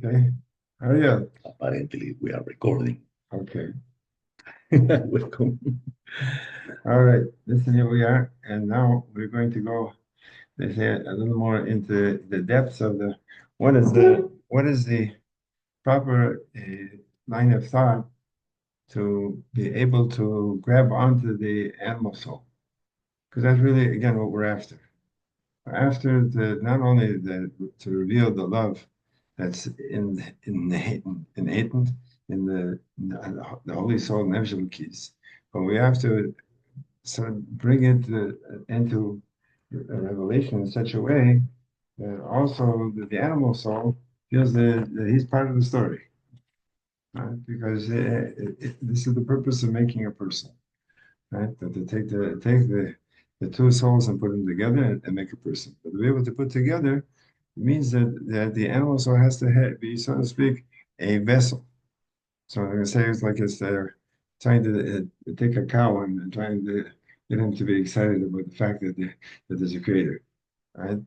Okay. How are you? Apparently, we are recording. Okay. Welcome. All right. Listen, here we are. And now we're going to go, they say, a little more into the depths of the what is the proper line of thought to be able to grab onto the animal soul. Because that's really, again, what we're after. After the not only to reveal the love that's innate in the Holy Soul Nefesh keys, but we have to sort of bring it into a revelation in such a way that also the animal soul feels that he's part of the story, right? Because this is the purpose of making a person, right? That to take the two souls and put them together and make a person. But to be able to put together means that the animal soul has to be, so to speak, a vessel. So I'm going to say it's like it's trying to take a cow and trying to get him to be excited about the fact that there's a creator, right?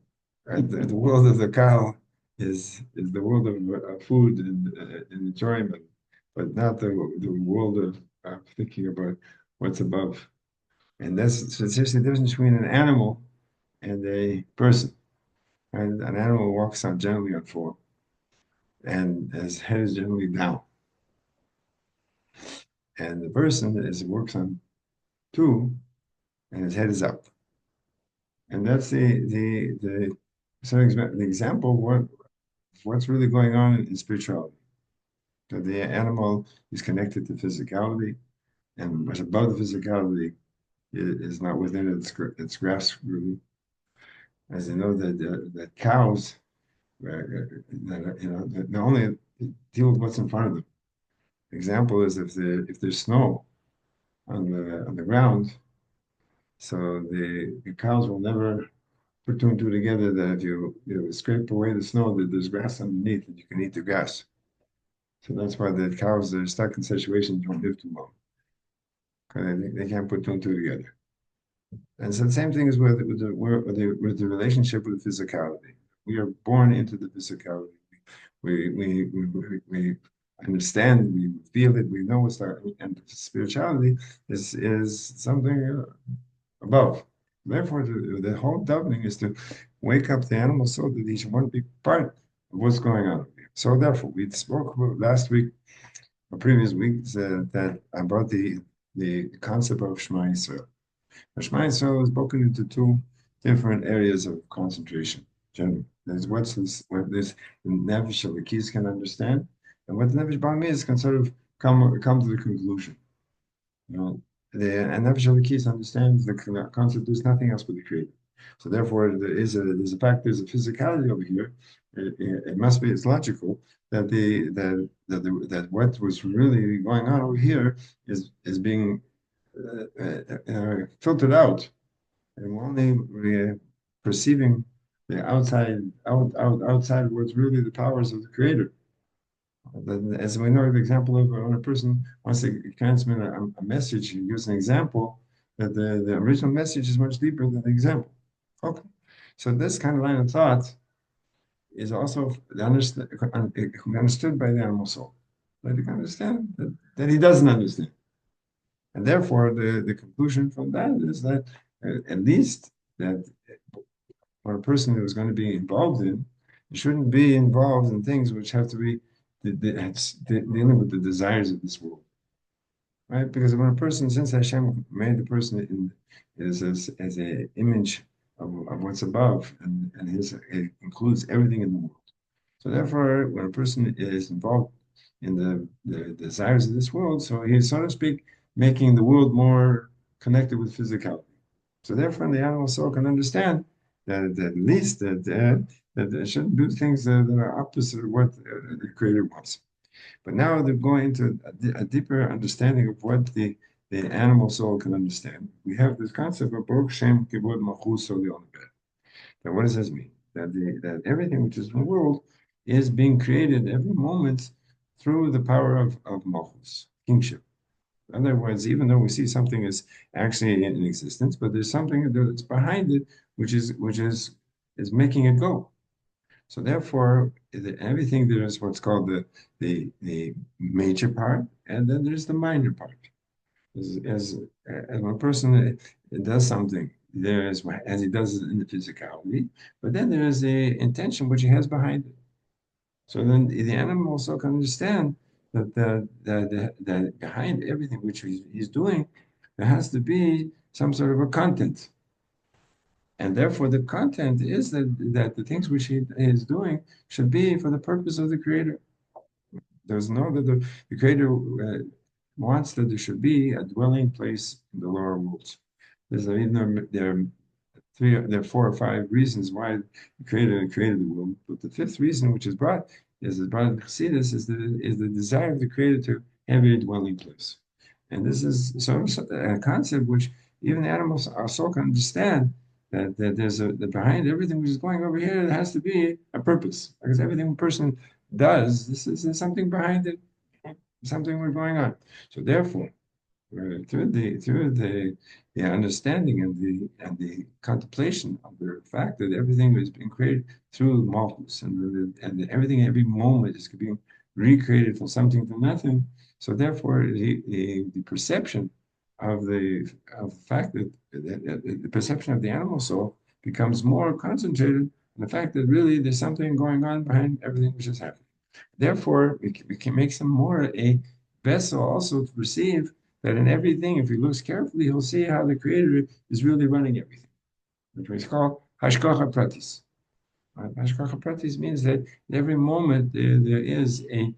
Right? The world of the cow is the world of food and enjoyment, but not the world of thinking about what's above. And that's so it's just the difference between an animal and a person. And an animal walks on generally on four, and his head is generally down. And the person is works on two, and his head is up. And that's the example of what's really going on in spirituality. That the animal is connected to physicality, and what's above the physicality is not within its grasp really. As you know that cows, they only deal with what's in front of them. Example is if there's snow on the ground, so the cows will never put two and two together that if you scrape away the snow, that there's grass underneath and you can eat the grass. So that's why the cows that are stuck in situations don't live too long because they can't put two and two together. And so the same thing is with the relationship with physicality. We are born into the physicality. We understand, we feel it, we know it's our, and spirituality is something above. Therefore, the whole davening is to wake up the animal soul that each one big part of what's going on. So therefore, we spoke about last week, or previous week, that about the concept of Shema Yisrael. Shema Yisrael is broken into two different areas of concentration. Generally, there's what this Nefesh Elokis can understand, and what the Nefesh Ba'amiyas can sort of come to the conclusion. You know, and Nefesh Elokis understands the concept. There's nothing else but the Creator. So therefore, there's a fact. There's a physicality over here. It must be. It's logical that that what was really going on over here is being filtered out, and we're only perceiving the outside what's really the powers of the Creator. As we know, the example of when a person wants to transmit a message, he gives an example that the original message is much deeper than the example. Okay, so this kind of line of thought is also understood by the animal soul. But you can understand that he doesn't understand. And therefore, the conclusion from that is that at least that what a person who is going to be involved in shouldn't be involved in things which have to be dealing with the desires of this world, right? Because when a person, since Hashem made the person as an image of what's above, and it includes everything in the world. So therefore, when a person is involved in the desires of this world, so he's, so to speak, making the world more connected with physicality. So therefore, the animal soul can understand that at least that they shouldn't do things that are opposite of what the Creator wants. But now they're going into a deeper understanding of what the animal soul can understand. We have this concept of Baruch Shem Kibud Malchus Sol. Now, what does this mean? That everything which is in the world is being created every moment through the power of Malchus, kingship. In other words, even though we see something is actually in existence, but there's something that's behind it, which is making it go. So therefore, everything there is what's called the major part, and then there's the minor part. As one person does something, there is as he does it in the physicality, but then there is the intention which he has behind it. So then the animal also can understand that behind everything which he's doing, there has to be some sort of a content. And therefore, the content is that the things which he is doing should be for the purpose of the Creator. There's no that the Creator wants that there should be a dwelling place in the lower worlds. There are four or five reasons why the Creator created the world, but the fifth reason, which is brought in Chassidus, is the desire of the Creator to have a dwelling place. And this is so a concept which even animals our soul can understand that there's that behind everything which is going over here, there has to be a purpose. Because everything a person does, there's something behind it, something we're going on. So therefore, through the understanding and the contemplation of the fact that everything is being created through Malchus and everything every moment is being recreated from something to nothing. So therefore, the perception of the fact that the perception of the animal soul becomes more concentrated on the fact that really there's something going on behind everything which is happening. Therefore, we can make some more a vessel also to perceive that in everything, if he looks carefully, he'll see how the Creator is really running everything, which is called Hashgacha Pratis. Hashgacha Pratis means that in every moment there is a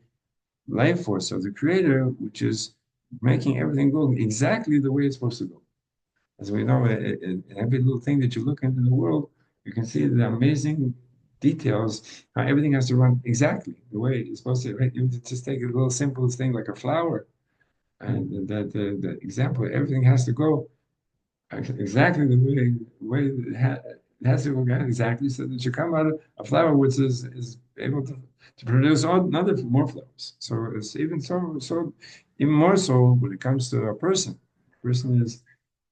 life force of the Creator which is making everything go exactly the way it's supposed to go. As we know, in every little thing that you look into the world, you can see the amazing details, how everything has to run exactly the way it's supposed to. Right? You just take a little simplest thing like a flower, and the example, everything has to go exactly the way it has to go exactly so that you come out of a flower which is able to produce another more flowers. So it's even more so when it comes to a person. A person is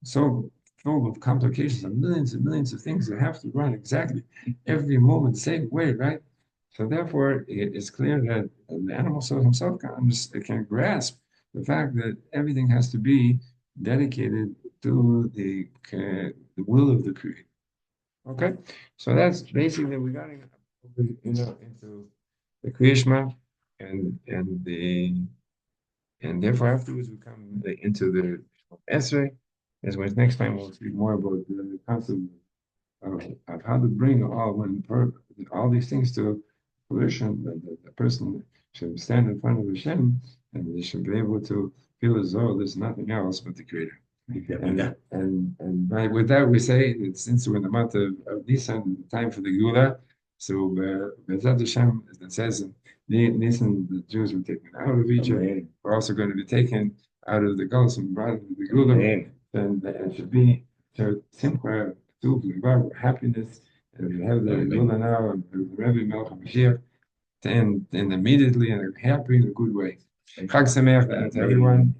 so full of complications and millions of things that have to run exactly every moment the same way, right? So therefore, it's clear that the animal soul himself can grasp the fact that everything has to be dedicated to the will of the Creator. Okay, so that's basically we got into the Kriyashma and therefore afterwards we come into the Esrei. As well as next time we'll speak more about the concept of how to bring all these things to fruition. The person should stand in front of Hashem and they should be able to feel as though there's nothing else but the Creator. And with that, we say that since we're in the month of Nisan, time for the Gula, so Bezat Hashem, as it says in Nisan, the Jews were taken out of Egypt. Amen. We're also going to be taken out of the Gulf and brought into the Gula. And it should be to Simcha, to happiness, and we have the Gula now, and the Rebbe Melch HaMashiach, and immediately in a happy, in a good way. Chag Sameach to everyone.